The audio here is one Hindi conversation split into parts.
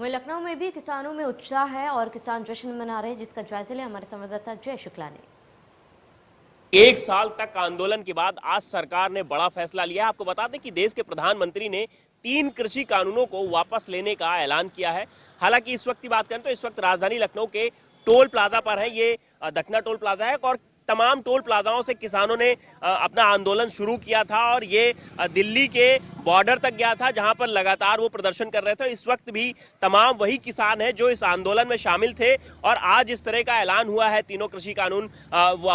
वहीं लखनऊ में भी किसानों में उत्साह है और किसान जश्न मना रहे हैं, जिसका जायजा लिया हमारे संवाददाता जय शुक्ला ने। एक साल तक आंदोलन के बाद आज सरकार ने बड़ा फैसला लिया। आपको बता दें कि देश के प्रधानमंत्री ने 3 कृषि कानूनों को वापस लेने का ऐलान किया है। हालांकि इस वक्त की बात करें तो इस वक्त राजधानी लखनऊ के टोल प्लाजा पर है, ये दखना टोल प्लाजा है और तमाम टोल प्लाजाओं से किसानों ने अपना आंदोलन शुरू किया था और ये दिल्ली के बॉर्डर तक गया था, जहां पर लगातार वो प्रदर्शन कर रहे थे। इस वक्त भी तमाम वही किसान हैं जो इस आंदोलन में शामिल थे और आज इस तरह का ऐलान हुआ है, तीनों कृषि कानून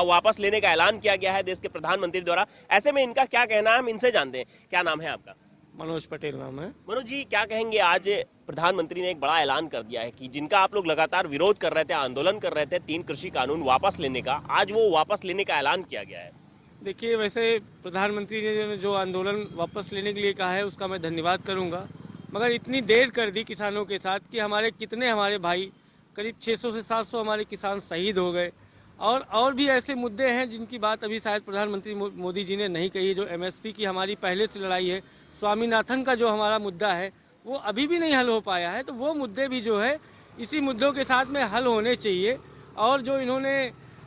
वापस लेने का ऐलान किया गया है देश के प्रधानमंत्री द्वारा। ऐसे में इनका क्या कहना है, हम इनसे जानते हैं। क्या नाम है आपका? मनोज पटेल नाम है। मनोज जी, क्या कहेंगे? आज प्रधानमंत्री ने एक बड़ा ऐलान कर दिया है कि जिनका आप लोग लगातार विरोध कर रहे थे, आंदोलन कर रहे थे 3 कृषि कानून वापस लेने का, आज वो वापस लेने का ऐलान किया गया है। देखिए, वैसे प्रधानमंत्री ने जो आंदोलन वापस लेने के लिए कहा है उसका मैं धन्यवाद करूंगा, मगर इतनी देर कर दी किसानों के साथ कि हमारे भाई करीब 600 से 700 हमारे किसान शहीद हो गए। और भी ऐसे मुद्दे हैं जिनकी बात अभी शायद प्रधानमंत्री मोदी जी ने नहीं कही। जो एमएसपी की हमारी पहले से लड़ाई है, स्वामीनाथन का जो हमारा मुद्दा है वो अभी भी नहीं हल हो पाया है। तो वो मुद्दे भी जो है इसी मुद्दों के साथ में हल होने चाहिए। और जो इन्होंने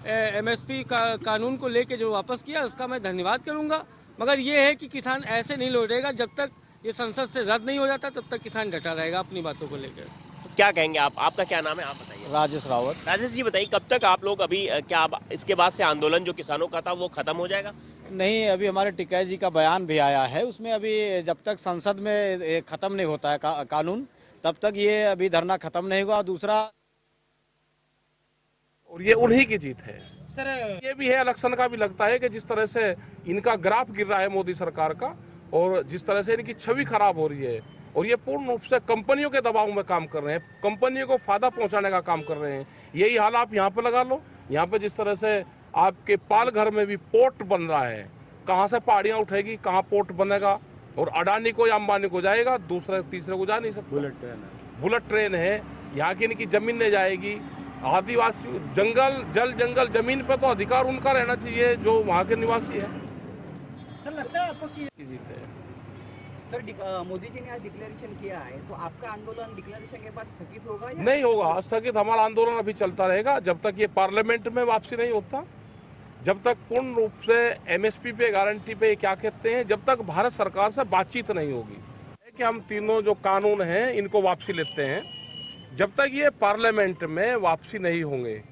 एमएसपी कानून को लेके जो वापस किया उसका मैं धन्यवाद करूंगा, मगर ये है कि किसान ऐसे नहीं लौटेगा। जब तक ये संसद से रद्द नहीं हो जाता तब तक किसान डटा रहेगा अपनी बातों को लेकर। तो क्या कहेंगे आप? आपका क्या नाम है, आप बताइए। राजेश रावत। राजेश जी बताइए, कब तक आप लोग अभी क्या इसके बाद से आंदोलन जो किसानों का था वो खत्म हो जाएगा? नहीं, अभी हमारे टिकैत जी का बयान भी आया है, उसमें अभी जब तक संसद में ये खत्म नहीं होता है कानून, तब तक ये अभी धरना खत्म नहीं होगा। दूसरा, और ये उन्हीं की जीत है सर। ये भी है, इलेक्शन का भी लगता है कि जिस तरह से इनका ग्राफ गिर रहा है मोदी सरकार का और जिस तरह से इनकी छवि खराब हो रही है और ये पूर्ण रूप से कंपनियों के दबाव में काम कर रहे हैं, कंपनियों को फायदा पहुंचाने का काम कर रहे हैं। यही हाल आप यहाँ पे लगा लो। यहाँ पे जिस तरह से आपके पालघर में भी पोर्ट बन रहा है, कहाँ से पहाड़ियाँ उठेगी, कहाँ पोर्ट बनेगा और अडानी को या अंबानी को जाएगा, दूसरे तीसरे को जा नहीं सकता। बुलेट ट्रेन है, यहाँ की इनकी जमीन नहीं जाएगी। आदिवासी जंगल जमीन पे तो अधिकार उनका रहना चाहिए जो वहाँ के निवासी है। सर, लगता है आपको कि जीत है सर मोदी जी ने आज डिक्लेरेशन किया है, तो आपका आंदोलन डिक्लेरेशन के बाद स्थगित होगा या नहीं होगा? स्थगित हमारा आंदोलन अभी चलता रहेगा जब तक ये पार्लियामेंट में वापसी नहीं होता, जब तक पूर्ण रूप से एमएसपी पे गारंटी पे क्या कहते हैं, जब तक भारत सरकार से बातचीत नहीं होगी कि हम तीनों जो कानून हैं इनको वापसी लेते हैं। जब तक ये पार्लियामेंट में वापसी नहीं होंगे,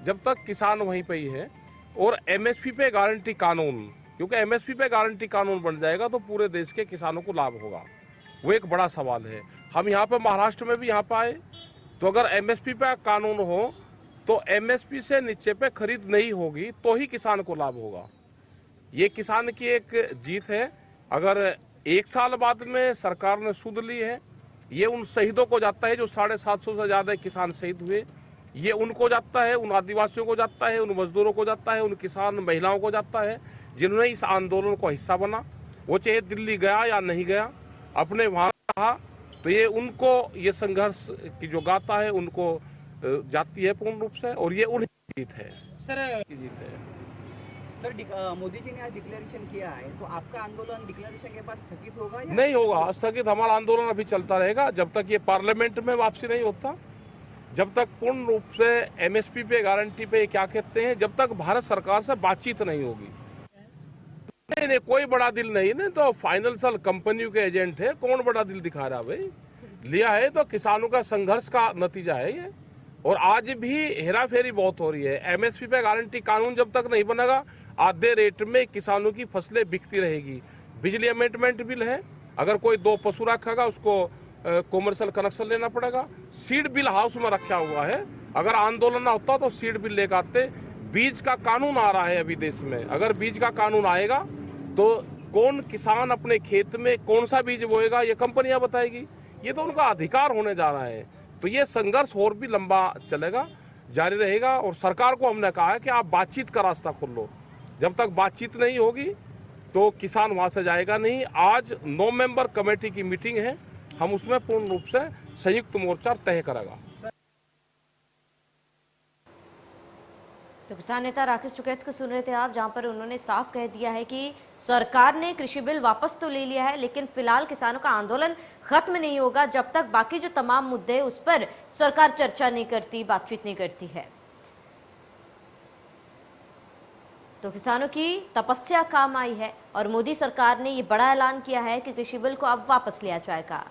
जब तक किसान वहीं पे ही है। और एमएसपी पे गारंटी कानून, क्योंकि एमएसपी पे गारंटी कानून बन जाएगा तो पूरे देश के किसानों को लाभ होगा, वो एक बड़ा सवाल है। हम यहाँ पे महाराष्ट्र में भी यहाँ पे आए तो अगर एमएसपी पे कानून हो तो एमएसपी से नीचे पे खरीद नहीं होगी तो ही किसान को लाभ होगा। ये किसान की एक जीत है। अगर 1 साल बाद में सरकार ने सुध ली है, ये उन शहीदों को जाता है जो 750 से ज्यादा किसान शहीद हुए, ये उनको जाता है, उन आदिवासियों को जाता है, उन मजदूरों को जाता है, उन किसान महिलाओं को जाता है जिन्होंने इस आंदोलन को हिस्सा बना। वो चाहे दिल्ली गया या नहीं गया, अपने वहाँ रहा, तो ये उनको ये संघर्ष की जो गाथा है उनको जाती है पूर्ण रूप से, और ये उन्हीं की जीत है सर की जीत है। सर मोदी जी ने आज डिक्लेरेशन किया है, तो आपका आंदोलन डिक्लेरेशन के बाद स्थगित होगा या नहीं होगा? स्थगित हमारा आंदोलन अभी चलता रहेगा जब तक ये पार्लियामेंट में वापसी नहीं होता, जब तक पूर्ण रूप से एमएसपी पे गारंटी पे क्या कहते हैं, जब तक भारत सरकार से बातचीत नहीं होगी। नहीं, कोई बड़ा दिल नहीं, नहीं तो फाइनेंशियल कंपनियों के एजेंट है, कौन बड़ा दिल दिखा रहा भाई? लिया है तो किसानों का संघर्ष का नतीजा है ये। और आज भी हेरा फेरी बहुत हो रही है। एमएसपी पे गारंटी कानून जब तक नहीं बनेगा, आधे रेट में किसानों की फसलें बिकती रहेगी। बिजली अमेंडमेंट बिल है, अगर कोई 2 पशु रखेगा उसको कॉमर्शियल कनेक्शन लेना पड़ेगा। सीड बिल हाउस में रखा हुआ है, अगर आंदोलन ना होता तो सीड बिल लेकर आते। बीज का कानून आ रहा है अभी देश में, अगर बीज का कानून आएगा तो कौन किसान अपने खेत में कौन सा बीज बोएगा ये कंपनियां बताएगी, ये तो उनका अधिकार होने जा रहा है। तो ये संघर्ष और भी लंबा चलेगा, जारी रहेगा। और सरकार को हमने कहा है कि आप बातचीत का रास्ता खोल लो। जब तक बातचीत नहीं होगी तो किसान वहां से जाएगा नहीं। आज 9 मेंबर कमेटी की मीटिंग है, हम उसमें पूर्ण रूप से संयुक्त मोर्चा तय करेगा। तो किसान नेता राकेश टिकैत को सुन रहे थे आप, जहां पर उन्होंने साफ कह दिया है कि सरकार ने कृषि बिल वापस तो ले लिया है, लेकिन फिलहाल किसानों का आंदोलन खत्म नहीं होगा जब तक बाकी जो तमाम मुद्दे उस पर सरकार चर्चा नहीं करती, बातचीत नहीं करती है। तो किसानों की तपस्या काम आई है और मोदी सरकार ने ये बड़ा ऐलान किया है कि कृषि बिल को अब वापस लिया जाएगा।